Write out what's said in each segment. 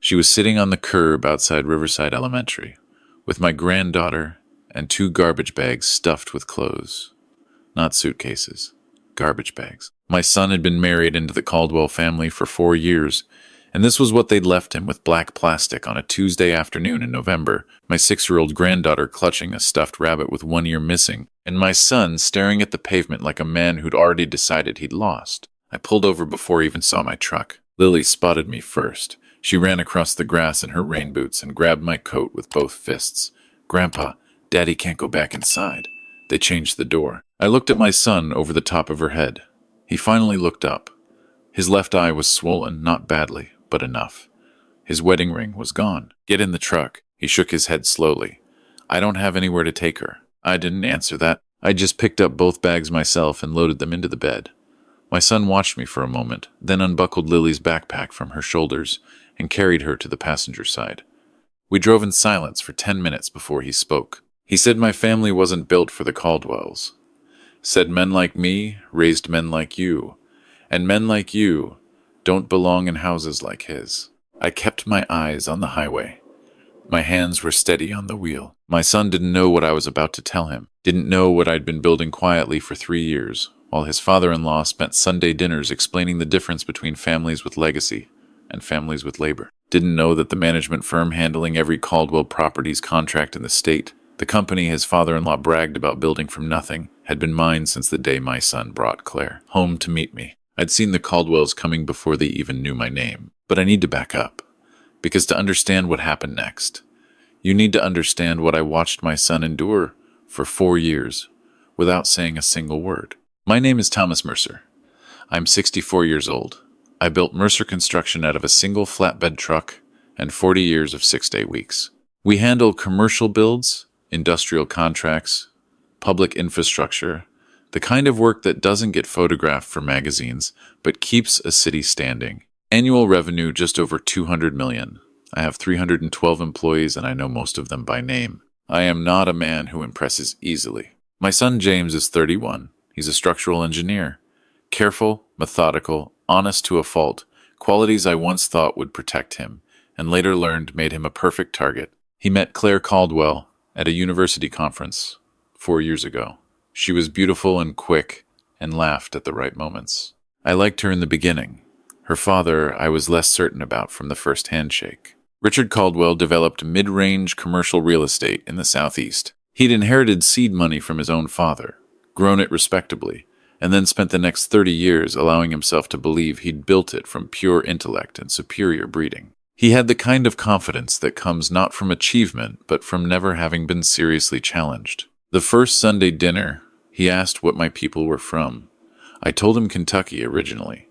She was sitting on the curb outside Riverside Elementary, with my granddaughter and 2 garbage bags stuffed with clothes. Not suitcases, garbage bags. My son had been married into the Caldwell family for 4 years, and this was what they'd left him with black plastic on a Tuesday afternoon in November, my 6-year-old granddaughter clutching a stuffed rabbit with 1 ear missing, and my son staring at the pavement like a man who'd already decided he'd lost. I pulled over before he even saw my truck. Lily spotted me first. She ran across the grass in her rain boots and grabbed my coat with both fists. "Grandpa, Daddy can't go back inside." They changed the door. I looked at my son over the top of her head. He finally looked up. His left eye was swollen, not badly, but enough. His wedding ring was gone. "Get in the truck." He shook his head slowly. "I don't have anywhere to take her." I didn't answer that. I just picked up both bags myself and loaded them into the bed. My son watched me for a moment, then unbuckled Lily's backpack from her shoulders and carried her to the passenger side. We drove in silence for 10 minutes before he spoke. He said my family wasn't built for the Caldwells. Said men like me raised men like you, and men like you don't belong in houses like his. I kept my eyes on the highway. My hands were steady on the wheel. My son didn't know what I was about to tell him, didn't know what I'd been building quietly for 3 years, while his father-in-law spent Sunday dinners explaining the difference between families with legacy and families with labor. Didn't know that the management firm handling every Caldwell Properties contract in the state, the company his father-in-law bragged about building from nothing, had been mine since the day my son brought Claire home to meet me. I'd seen the Caldwells coming before they even knew my name. But I need to back up, because to understand what happened next, you need to understand what I watched my son endure for 4 years without saying a single word. My name is Thomas Mercer. I'm 64 years old. I built Mercer Construction out of a single flatbed truck and 40 years of 6-day weeks. We handle commercial builds, industrial contracts, public infrastructure, the kind of work that doesn't get photographed for magazines, but keeps a city standing. Annual revenue just over $200 million. I have 312 employees and I know most of them by name. I am not a man who impresses easily. My son James is 31. He's a structural engineer. Careful, methodical, honest to a fault, qualities I once thought would protect him, and later learned made him a perfect target. He met Claire Caldwell at a university conference 4 years ago. She was beautiful and quick, and laughed at the right moments. I liked her in the beginning. Her father I was less certain about from the first handshake. Richard Caldwell developed mid-range commercial real estate in the Southeast. He'd inherited seed money from his own father, grown it respectably, and then spent the next 30 years allowing himself to believe he'd built it from pure intellect and superior breeding. He had the kind of confidence that comes not from achievement, but from never having been seriously challenged. The first Sunday dinner, he asked what my people were from. I told him Kentucky originally.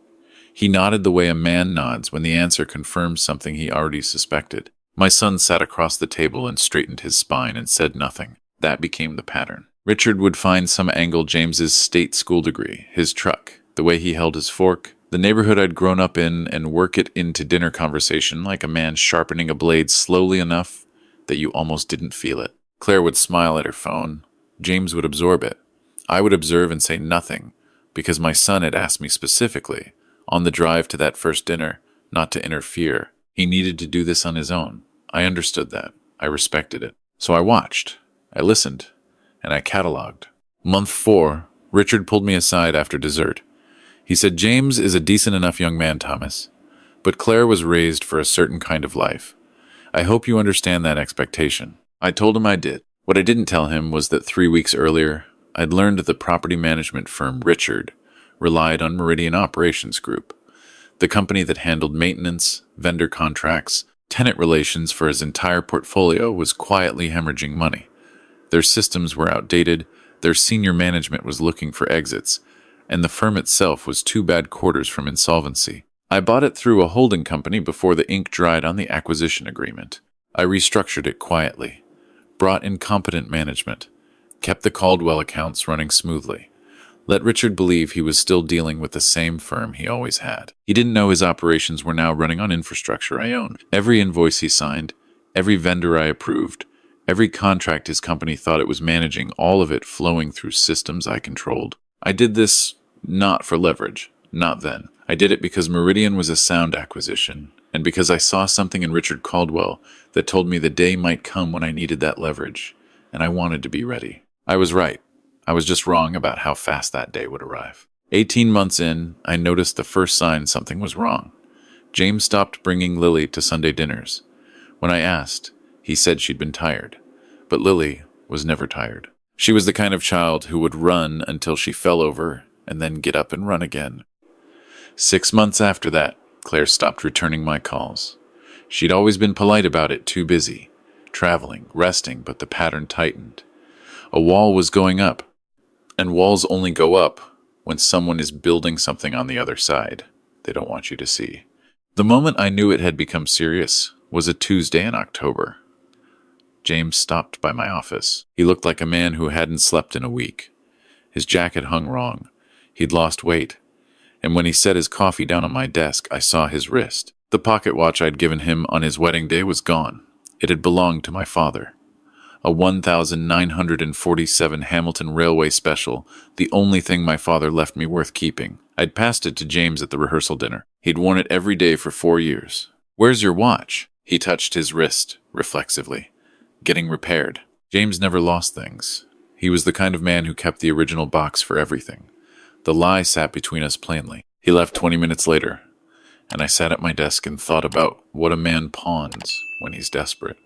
He nodded the way a man nods when the answer confirms something he already suspected. My son sat across the table and straightened his spine and said nothing. That became the pattern. Richard would find some angle James's state school degree, his truck, the way he held his fork, the neighborhood I'd grown up in, and work it into dinner conversation like a man sharpening a blade slowly enough that you almost didn't feel it. Claire would smile at her phone. James would absorb it. I would observe and say nothing, because my son had asked me specifically, on the drive to that first dinner, not to interfere. He needed to do this on his own. I understood that. I respected it. So I watched. I listened. And I cataloged. Month 4, Richard pulled me aside after dessert. He said, "James is a decent enough young man, Thomas, but Claire was raised for a certain kind of life. I hope you understand that expectation." I told him I did. What I didn't tell him was that 3 weeks earlier, I'd learned that the property management firm Richard relied on Meridian Operations Group, the company that handled maintenance, vendor contracts, tenant relations for his entire portfolio was quietly hemorrhaging money. Their systems were outdated, their senior management was looking for exits, and the firm itself was 2 bad quarters from insolvency. I bought it through a holding company before the ink dried on the acquisition agreement. I restructured it quietly, brought in competent management, kept the Caldwell accounts running smoothly, let Richard believe he was still dealing with the same firm he always had. He didn't know his operations were now running on infrastructure I owned. Every invoice he signed, every vendor I approved, every contract his company thought it was managing, all of it flowing through systems I controlled. I did this not for leverage, not then. I did it because Meridian was a sound acquisition, and because I saw something in Richard Caldwell that told me the day might come when I needed that leverage, and I wanted to be ready. I was right. I was just wrong about how fast that day would arrive. 18 months in, I noticed the first sign something was wrong. James stopped bringing Lily to Sunday dinners. When I asked, he said she'd been tired. But Lily was never tired. She was the kind of child who would run until she fell over and then get up and run again. 6 months after that, Claire stopped returning my calls. She'd always been polite about it, too busy, traveling, resting, but the pattern tightened. A wall was going up, and walls only go up when someone is building something on the other side they don't want you to see. The moment I knew it had become serious was a Tuesday in October. James stopped by my office. He looked like a man who hadn't slept in a week. His jacket hung wrong. He'd lost weight. And when he set his coffee down on my desk, I saw his wrist. The pocket watch I'd given him on his wedding day was gone. It had belonged to my father. A 1947 Hamilton Railway special, the only thing my father left me worth keeping. I'd passed it to James at the rehearsal dinner. He'd worn it every day for 4 years. "Where's your watch?" He touched his wrist, reflexively. "Getting repaired." James never lost things. He was the kind of man who kept the original box for everything. The lie sat between us plainly. He left 20 minutes later, and I sat at my desk and thought about what a man pawns when he's desperate,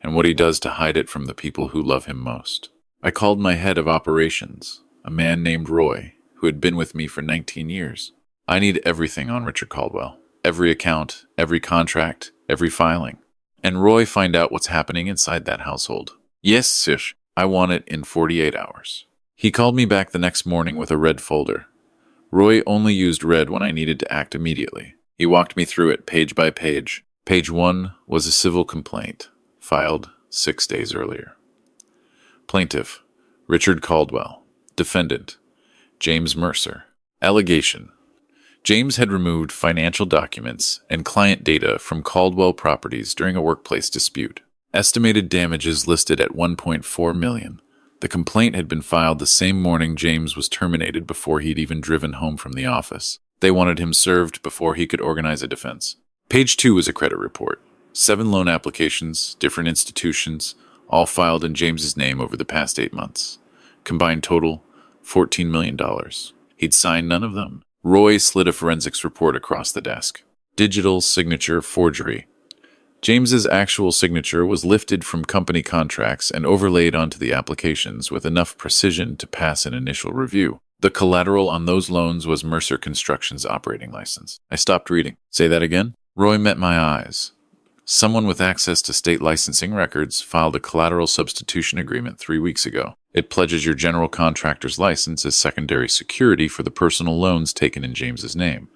and what he does to hide it from the people who love him most. I called my head of operations, a man named Roy, who had been with me for 19 years. "I need everything on Richard Caldwell. Every account, every contract, every filing. And Roy, find out what's happening inside that household." "Yes, sir. I want it in 48 hours. He called me back the next morning with a red folder. Roy only used red when I needed to act immediately. He walked me through it page by page. Page 1 was a civil complaint, filed 6 days earlier. Plaintiff, Richard Caldwell. Defendant, James Mercer. Allegation: James had removed financial documents and client data from Caldwell properties during a workplace dispute. Estimated damages listed at $1.4 million. The complaint had been filed the same morning James was terminated before he'd even driven home from the office. They wanted him served before he could organize a defense. Page 2 was a credit report. 7 loan applications, different institutions, all filed in James's name over the past 8 months. Combined total, $14 million. He'd signed none of them. Roy slid a forensics report across the desk. Digital signature forgery. James's actual signature was lifted from company contracts and overlaid onto the applications with enough precision to pass an initial review. The collateral on those loans was Mercer Construction's operating license. I stopped reading. "Say that again?" Roy met my eyes. "Someone with access to state licensing records filed a collateral substitution agreement 3 weeks ago. It pledges your general contractor's license as secondary security for the personal loans taken in James's name.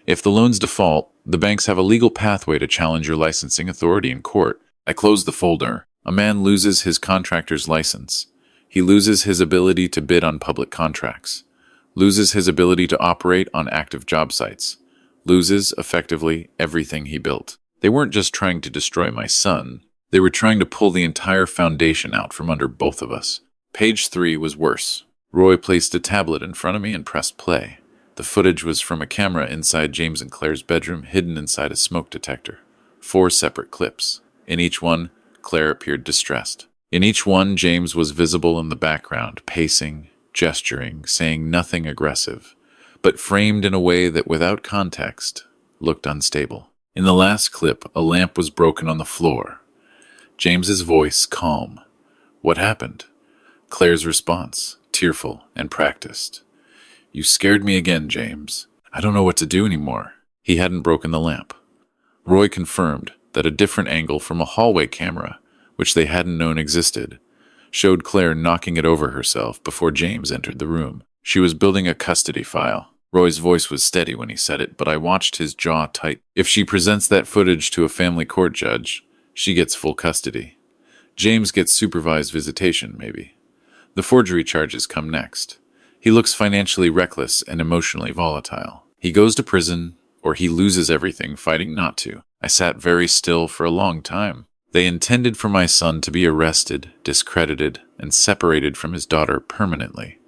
If the loans default, the banks have a legal pathway to challenge your licensing authority in court." I closed the folder. A man loses his contractor's license. He loses his ability to bid on public contracts. Loses his ability to operate on active job sites. Loses, effectively, everything he built. They weren't just trying to destroy my son. They were trying to pull the entire foundation out from under both of us. Page 3 was worse. Roy placed a tablet in front of me and pressed play. The footage was from a camera inside James and Claire's bedroom, hidden inside a smoke detector. 4 separate clips. In each one, Claire appeared distressed. In each one, James was visible in the background, pacing, gesturing, saying nothing aggressive, but framed in a way that, without context, looked unstable. In the last clip, a lamp was broken on the floor. James's voice calm. "What happened?" Claire's response, tearful and practiced. "You scared me again, James. I don't know what to do anymore." He hadn't broken the lamp. Roy confirmed that a different angle from a hallway camera, which they hadn't known existed, showed Claire knocking it over herself before James entered the room. She was building a custody file. Roy's voice was steady when he said it, but I watched his jaw tighten. If she presents that footage to a family court judge, she gets full custody. James gets supervised visitation, maybe. The forgery charges come next. He looks financially reckless and emotionally volatile. He goes to prison, or he loses everything fighting not to. I sat very still for a long time. They intended for my son to be arrested, discredited, and separated from his daughter permanently.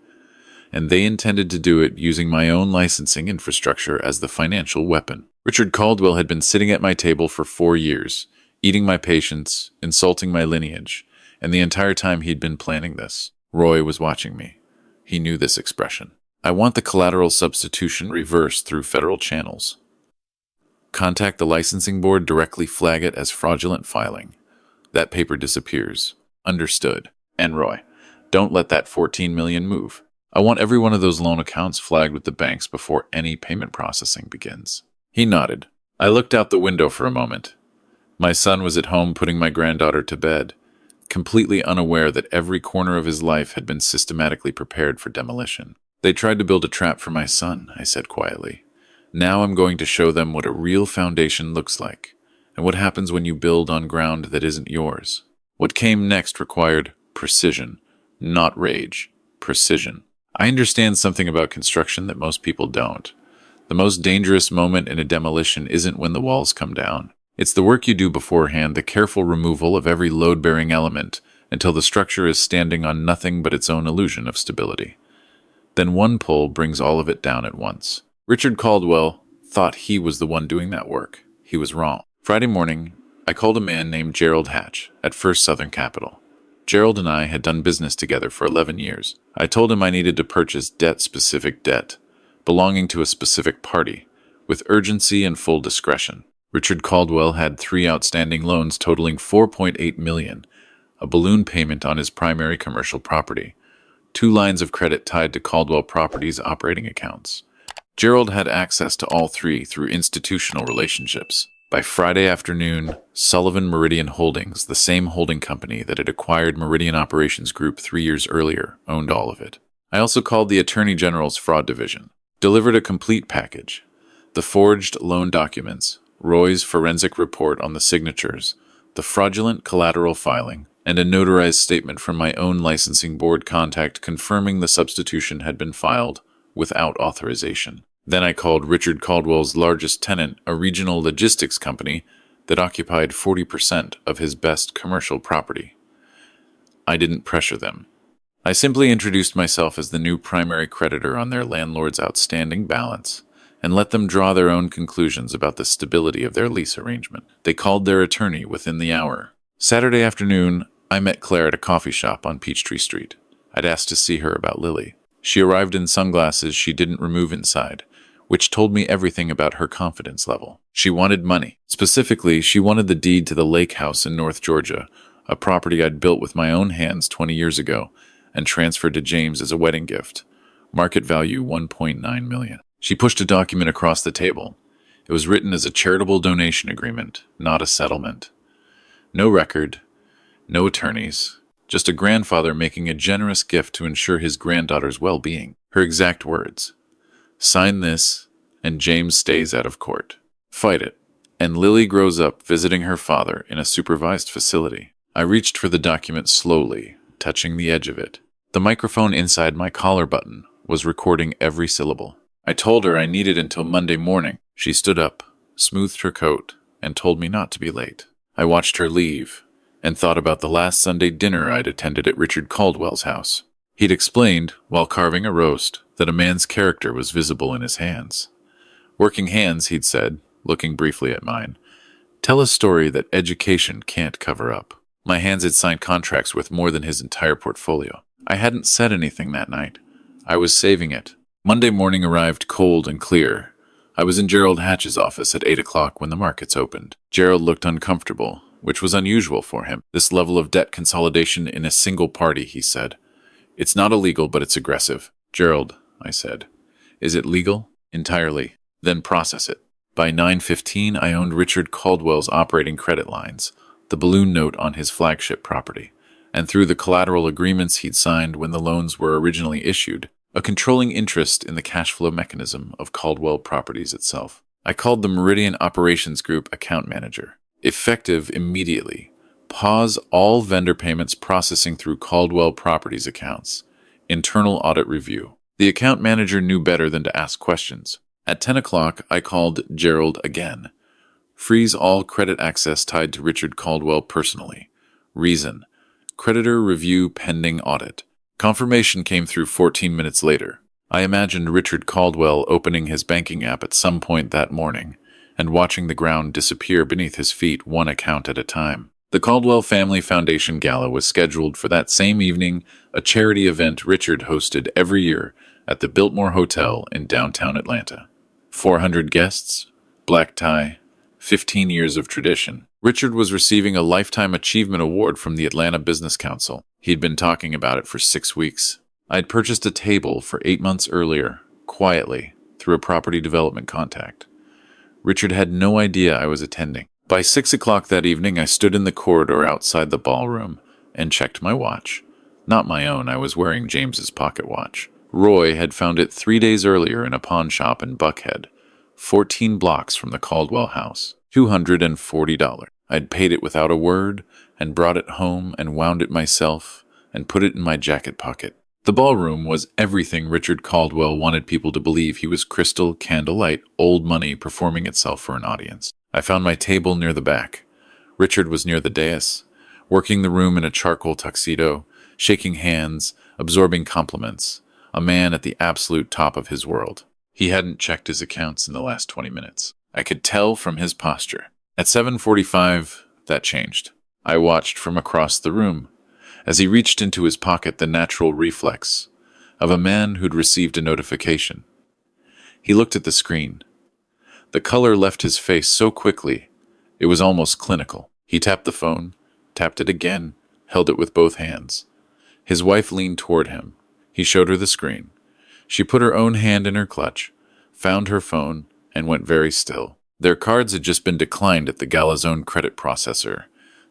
And they intended to do it using my own licensing infrastructure as the financial weapon. Richard Caldwell had been sitting at my table for 4 years, eating my patience, insulting my lineage, and the entire time he'd been planning this. Roy was watching me. He knew this expression. I want the collateral substitution reversed through federal channels. Contact the licensing board, directly flag it as fraudulent filing. That paper disappears. Understood. And Roy, don't let that $14 million move. I want every one of those loan accounts flagged with the banks before any payment processing begins. He nodded. I looked out the window for a moment. My son was at home putting my granddaughter to bed, completely unaware that every corner of his life had been systematically prepared for demolition. They tried to build a trap for my son, I said quietly. Now I'm going to show them what a real foundation looks like, and what happens when you build on ground that isn't yours. What came next required precision, not rage. Precision. I understand something about construction that most people don't. The most dangerous moment in a demolition isn't when the walls come down. It's the work you do beforehand, the careful removal of every load-bearing element until the structure is standing on nothing but its own illusion of stability. Then one pull brings all of it down at once. Richard Caldwell thought he was the one doing that work. He was wrong. Friday morning, I called a man named Gerald Hatch at First Southern Capital. Gerald and I had done business together for 11 years. I told him I needed to purchase debt-specific debt, belonging to a specific party, with urgency and full discretion. Richard Caldwell had 3 outstanding loans totaling $4.8 million, a balloon payment on his primary commercial property, 2 lines of credit tied to Caldwell Properties operating accounts. Gerald had access to all 3 through institutional relationships. By Friday afternoon, Sullivan Meridian Holdings, the same holding company that had acquired Meridian Operations Group 3 years earlier, owned all of it. I also called the Attorney General's Fraud Division, delivered a complete package: the forged loan documents, Roy's forensic report on the signatures, the fraudulent collateral filing, and a notarized statement from my own licensing board contact confirming the substitution had been filed without authorization. Then I called Richard Caldwell's largest tenant, a regional logistics company that occupied 40% of his best commercial property. I didn't pressure them. I simply introduced myself as the new primary creditor on their landlord's outstanding balance and let them draw their own conclusions about the stability of their lease arrangement. They called their attorney within the hour. Saturday afternoon, I met Claire at a coffee shop on Peachtree Street. I'd asked to see her about Lily. She arrived in sunglasses she didn't remove inside, which told me everything about her confidence level. She wanted money. Specifically, she wanted the deed to the lake house in North Georgia, a property I'd built with my own hands 20 years ago and transferred to James as a wedding gift. Market value $1.9 million. She pushed a document across the table. It was written as a charitable donation agreement, not a settlement. No record, no attorneys, just a grandfather making a generous gift to ensure his granddaughter's well-being. Her exact words: "Sign this, and James stays out of court. Fight it, and Lily grows up visiting her father in a supervised facility." I reached for the document slowly, touching the edge of it. The microphone inside my collar button was recording every syllable. I told her I needed until Monday morning. She stood up, smoothed her coat, and told me not to be late. I watched her leave and thought about the last Sunday dinner I'd attended at Richard Caldwell's house. He'd explained, while carving a roast, that a man's character was visible in his hands. "Working hands," he'd said, looking briefly at mine, "tell a story that education can't cover up." My hands had signed contracts worth more than his entire portfolio. I hadn't said anything that night. I was saving it. Monday morning arrived cold and clear. I was in Gerald Hatch's office at 8 o'clock when the markets opened. Gerald looked uncomfortable, which was unusual for him. "This level of debt consolidation in a single party," he said. "It's not illegal, but it's aggressive." "Gerald," I said, "is it legal?" "Entirely." "Then process it." By 9:15, I owned Richard Caldwell's operating credit lines, the balloon note on his flagship property, and through the collateral agreements he'd signed when the loans were originally issued, a controlling interest in the cash flow mechanism of Caldwell Properties itself. I called the Meridian Operations Group account manager. "Effective immediately. Pause all vendor payments processing through Caldwell Properties accounts. Internal audit review." The account manager knew better than to ask questions. At 10 o'clock, I called Gerald again. "Freeze all credit access tied to Richard Caldwell personally. Reason: creditor review pending audit." Confirmation came through 14 minutes later. I imagined Richard Caldwell opening his banking app at some point that morning and watching the ground disappear beneath his feet one account at a time. The Caldwell Family Foundation Gala was scheduled for that same evening, a charity event Richard hosted every year at the Biltmore Hotel in downtown Atlanta. 400 guests, black tie, 15 years of tradition. Richard was receiving a Lifetime Achievement Award from the Atlanta Business Council. He'd been talking about it for 6 weeks. I'd purchased a table for 8 months earlier, quietly, through a property development contact. Richard had no idea I was attending. By 6 o'clock that evening, I stood in the corridor outside the ballroom and checked my watch. Not my own, I was wearing James's pocket watch. Roy had found it 3 days earlier in a pawn shop in Buckhead, 14 blocks from the Caldwell house. $240. I'd paid it without a word and brought it home and wound it myself and put it in my jacket pocket. The ballroom was everything Richard Caldwell wanted people to believe he was crystal, candlelight, old money performing itself for an audience. I found my table near the back. Richard was near the dais, working the room in a charcoal tuxedo, shaking hands, absorbing compliments, a man at the absolute top of his world. He hadn't checked his accounts in the last 20 minutes. I could tell from his posture. At 7:45, that changed. I watched from across the room as he reached into his pocket, the natural reflex of a man who'd received a notification. He looked at the screen. The color left his face so quickly, it was almost clinical. He tapped the phone, tapped it again, held it with both hands. His wife leaned toward him. He showed her the screen. She put her own hand in her clutch, found her phone, and went very still. Their cards had just been declined at the Gala's own credit processor.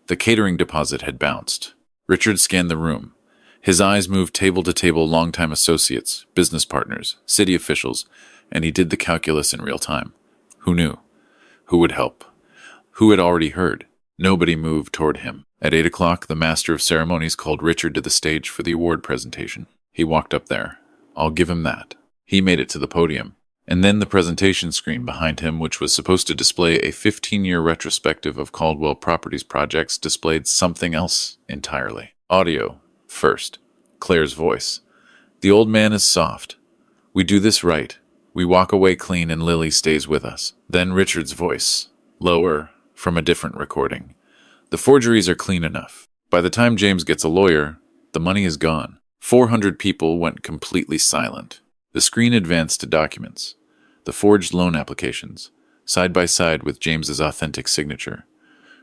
The catering deposit had bounced. Richard scanned the room. His eyes moved table to table, longtime associates, business partners, city officials, and he did the calculus in real time. Who knew? Who would help? Who had already heard? Nobody moved toward him. At 8 o'clock, the master of ceremonies called Richard to the stage for the award presentation. He walked up there. I'll give him that. He made it to the podium. And then the presentation screen behind him, which was supposed to display a 15-year retrospective of Caldwell Properties projects, displayed something else entirely. Audio, first. Claire's voice. The old man is soft. We do this right. We walk away clean and Lily stays with us. Then Richard's voice, lower, from a different recording. The forgeries are clean enough. By the time James gets a lawyer, the money is gone. 400 people went completely silent. The screen advanced to documents. The forged loan applications, side by side with James's authentic signature.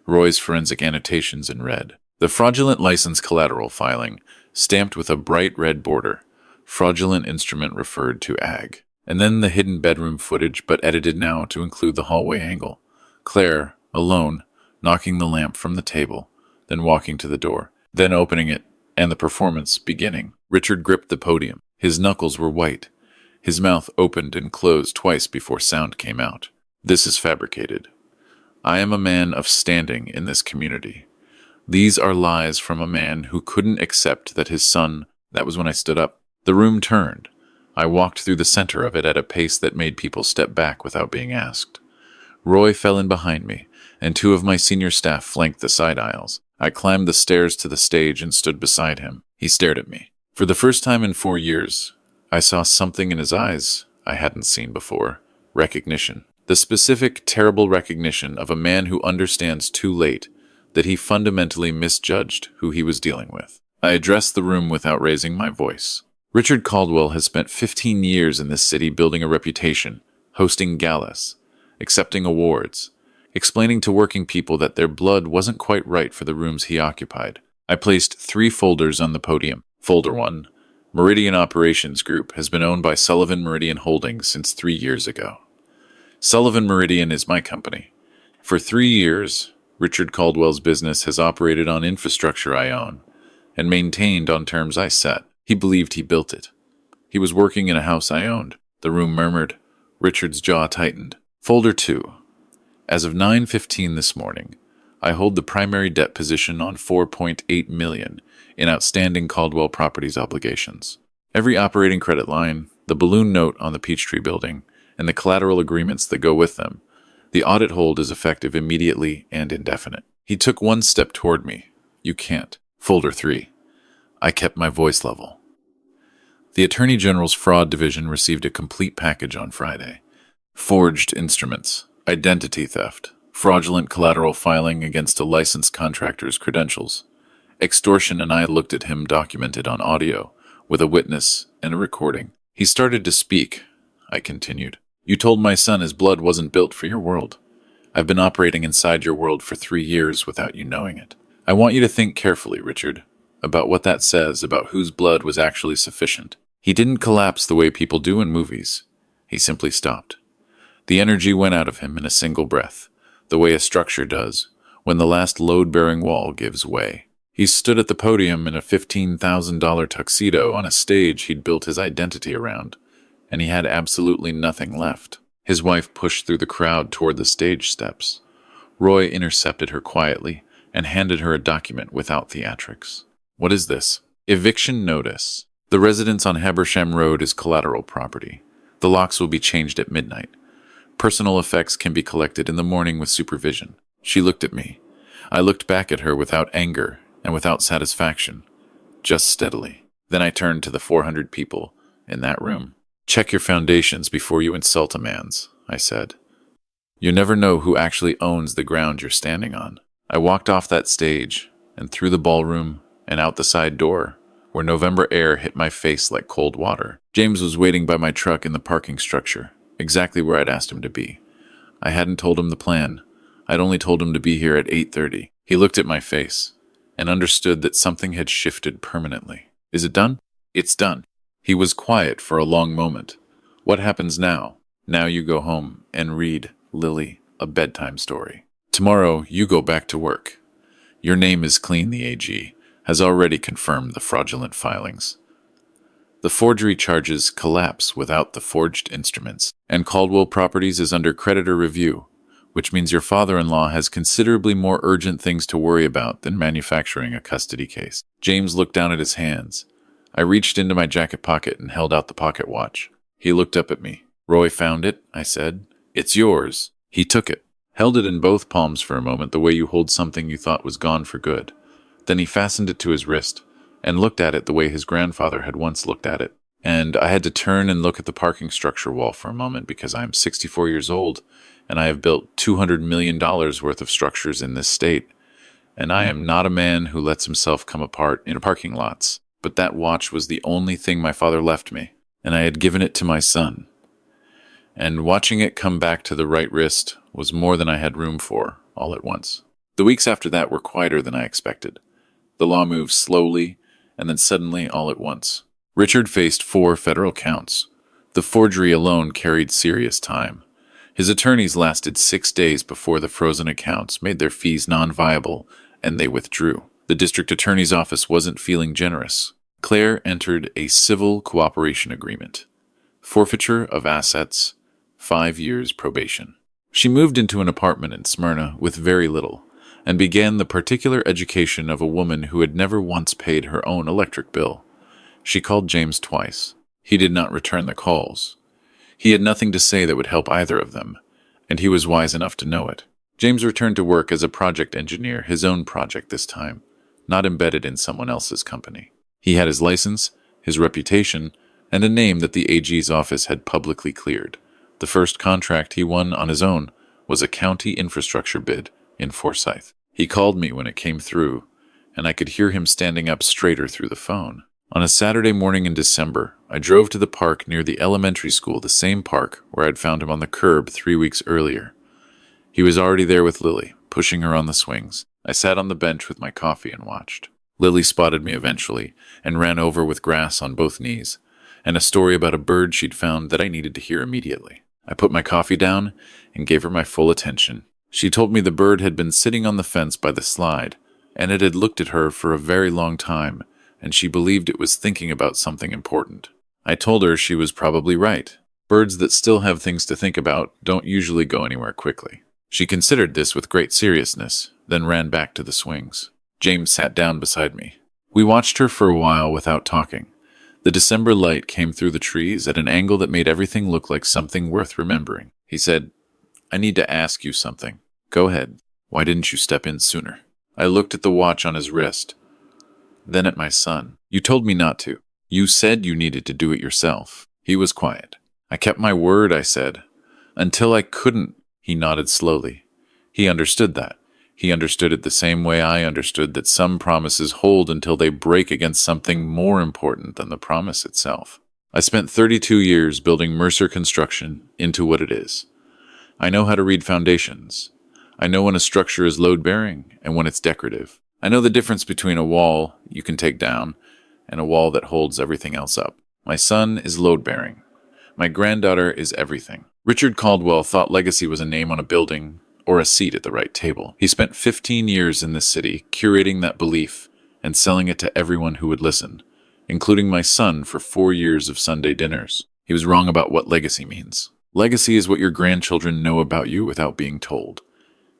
Roy's forensic annotations in red. The fraudulent license collateral filing, stamped with a bright red border. Fraudulent instrument referred to AG. And then the hidden bedroom footage, but edited now to include the hallway angle. Claire, alone, knocking the lamp from the table, then walking to the door, then opening it, and the performance beginning. Richard gripped the podium. His knuckles were white. His mouth opened and closed twice before sound came out. This is fabricated. I am a man of standing in this community. These are lies from a man who couldn't accept that his son... That was when I stood up. The room turned. I walked through the center of it at a pace that made people step back without being asked. Roy fell in behind me, and 2 of my senior staff flanked the side aisles. I climbed the stairs to the stage and stood beside him. He stared at me. For the first time in 4 years, I saw something in his eyes I hadn't seen before. Recognition. The specific, terrible recognition of a man who understands too late that he fundamentally misjudged who he was dealing with. I addressed the room without raising my voice. Richard Caldwell has spent 15 years in this city building a reputation, hosting galas, accepting awards, explaining to working people that their blood wasn't quite right for the rooms he occupied. I placed 3 folders on the podium. Folder 1, Meridian Operations Group, has been owned by Sullivan Meridian Holdings since 3 years ago. Sullivan Meridian is my company. For 3 years, Richard Caldwell's business has operated on infrastructure I own and maintained on terms I set. He believed he built it. He was working in a house I owned. The room murmured. Richard's jaw tightened. Folder 2. As of 9:15 this morning, I hold the primary debt position on $4.8 million in outstanding Caldwell Properties obligations. Every operating credit line, the balloon note on the Peachtree building, and the collateral agreements that go with them. The audit hold is effective immediately and indefinite. He took 1 step toward me. You can't. Folder 3. I kept my voice level. The Attorney General's Fraud Division received a complete package on Friday. Forged instruments, identity theft, fraudulent collateral filing against a licensed contractor's credentials, extortion, and I looked at him documented on audio, with a witness and a recording. He started to speak. I continued. You told my son his blood wasn't built for your world. I've been operating inside your world for 3 years without you knowing it. I want you to think carefully, Richard, about what that says about whose blood was actually sufficient. He didn't collapse the way people do in movies. He simply stopped. The energy went out of him in a single breath, the way a structure does, when the last load-bearing wall gives way. He stood at the podium in a $15,000 tuxedo on a stage he'd built his identity around, and he had absolutely nothing left. His wife pushed through the crowd toward the stage steps. Roy intercepted her quietly and handed her a document without theatrics. What is this? Eviction notice. The residence on Habersham Road is collateral property. The locks will be changed at midnight. Personal effects can be collected in the morning with supervision. She looked at me. I looked back at her without anger and without satisfaction, just steadily. Then I turned to the 400 people in that room. Check your foundations before you insult a man's, I said. You never know who actually owns the ground you're standing on. I walked off that stage and through the ballroom and out the side door, where November air hit my face like cold water. James was waiting by my truck in the parking structure, exactly where I'd asked him to be. I hadn't told him the plan. I'd only told him to be here at 8:30. He looked at my face and understood that something had shifted permanently. Is it done? It's done. He was quiet for a long moment. What happens now? Now you go home and read Lily a bedtime story. Tomorrow you go back to work. Your name is clean, the AG has already confirmed the fraudulent filings. The forgery charges collapse without the forged instruments, and Caldwell Properties is under creditor review, which means your father-in-law has considerably more urgent things to worry about than manufacturing a custody case. James looked down at his hands. I reached into my jacket pocket and held out the pocket watch. He looked up at me. Roy found it, I said. It's yours. He took it, held it in both palms for a moment the way you hold something you thought was gone for good. Then he fastened it to his wrist and looked at it the way his grandfather had once looked at it. And I had to turn and look at the parking structure wall for a moment because I am 64 years old and I have built $200 million worth of structures in this state. And I am not a man who lets himself come apart in parking lots. But that watch was the only thing my father left me, and I had given it to my son. And watching it come back to the right wrist was more than I had room for, all at once. The weeks after that were quieter than I expected. The law moved slowly, and then suddenly all at once. Richard faced 4 federal counts. The forgery alone carried serious time. His attorneys lasted 6 days before the frozen accounts made their fees non-viable, and they withdrew. The district attorney's office wasn't feeling generous. Claire entered a civil cooperation agreement. Forfeiture of assets, 5 years probation. She moved into an apartment in Smyrna with very little, and began the particular education of a woman who had never once paid her own electric bill. She called James twice. He did not return the calls. He had nothing to say that would help either of them, and he was wise enough to know it. James returned to work as a project engineer, his own project this time, not embedded in someone else's company. He had his license, his reputation, and a name that the AG's office had publicly cleared. The first contract he won on his own was a county infrastructure bid in Forsyth. He called me when it came through, and I could hear him standing up straighter through the phone. On a Saturday morning in December, I drove to the park near the elementary school, the same park where I'd found him on the curb 3 weeks earlier. He was already there with Lily, pushing her on the swings. I sat on the bench with my coffee and watched. Lily spotted me eventually and ran over with grass on both knees, and a story about a bird she'd found that I needed to hear immediately. I put my coffee down and gave her my full attention. She told me the bird had been sitting on the fence by the slide, and it had looked at her for a very long time, and she believed it was thinking about something important. I told her she was probably right. Birds that still have things to think about don't usually go anywhere quickly. She considered this with great seriousness, then ran back to the swings. James sat down beside me. We watched her for a while without talking. The December light came through the trees at an angle that made everything look like something worth remembering. He said, I need to ask you something. Go ahead. Why didn't you step in sooner? I looked at the watch on his wrist, then at my son. You told me not to. You said you needed to do it yourself. He was quiet. I kept my word, I said. Until I couldn't. He nodded slowly. He understood that. He understood it the same way I understood that some promises hold until they break against something more important than the promise itself. I spent 32 years building Mercer Construction into what it is. I know how to read foundations. I know when a structure is load-bearing and when it's decorative. I know the difference between a wall you can take down and a wall that holds everything else up. My son is load-bearing. My granddaughter is everything. Richard Caldwell thought legacy was a name on a building or a seat at the right table. He spent 15 years in this city curating that belief and selling it to everyone who would listen, including my son for 4 years of Sunday dinners. He was wrong about what legacy means. Legacy is what your grandchildren know about you without being told.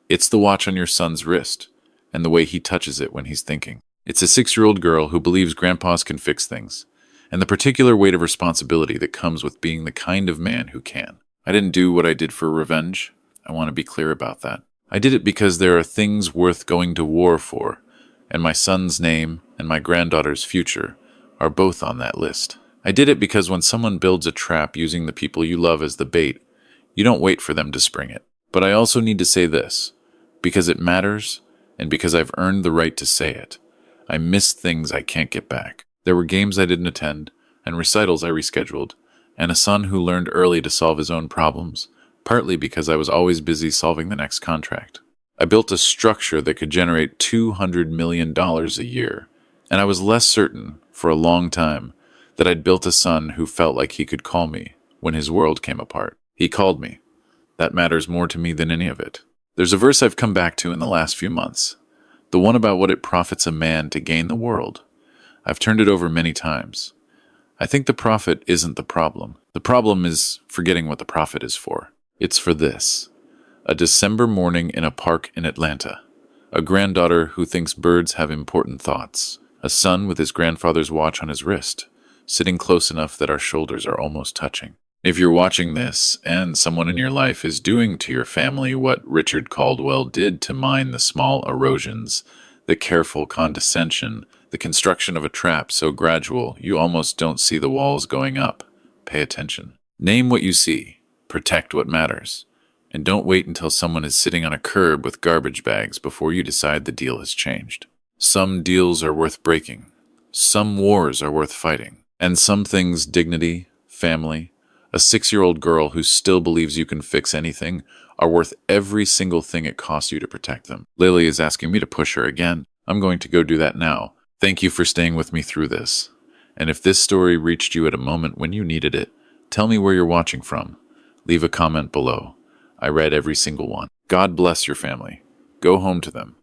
It's the watch on your son's wrist and the way he touches it when he's thinking. It's a 6-year-old girl who believes grandpas can fix things, and the particular weight of responsibility that comes with being the kind of man who can. I didn't do what I did for revenge. I want to be clear about that. I did it because there are things worth going to war for, and my son's name and my granddaughter's future are both on that list. I did it because when someone builds a trap using the people you love as the bait, you don't wait for them to spring it. But I also need to say this, because it matters, and because I've earned the right to say it. I missed things I can't get back. There were games I didn't attend, and recitals I rescheduled, and a son who learned early to solve his own problems, partly because I was always busy solving the next contract. I built a structure that could generate $200 million a year, and I was less certain, for a long time, that I'd built a son who felt like he could call me when his world came apart. He called me. That matters more to me than any of it. There's a verse I've come back to in the last few months, the one about what it profits a man to gain the world. I've turned it over many times. I think the profit isn't the problem. The problem is forgetting what the profit is for. It's for this. A December morning in a park in Atlanta. A granddaughter who thinks birds have important thoughts. A son with his grandfather's watch on his wrist, sitting close enough that our shoulders are almost touching. If you're watching this and someone in your life is doing to your family what Richard Caldwell did to mine, the small erosions, the careful condescension, the construction of a trap so gradual you almost don't see the walls going up, pay attention. Name what you see. Protect what matters. And don't wait until someone is sitting on a curb with garbage bags before you decide the deal has changed. Some deals are worth breaking. Some wars are worth fighting. And some things, dignity, family, a 6-year-old girl who still believes you can fix anything, are worth every single thing it costs you to protect them. Lily is asking me to push her again. I'm going to go do that now. Thank you for staying with me through this. And if this story reached you at a moment when you needed it, tell me where you're watching from. Leave a comment below. I read every single one. God bless your family. Go home to them.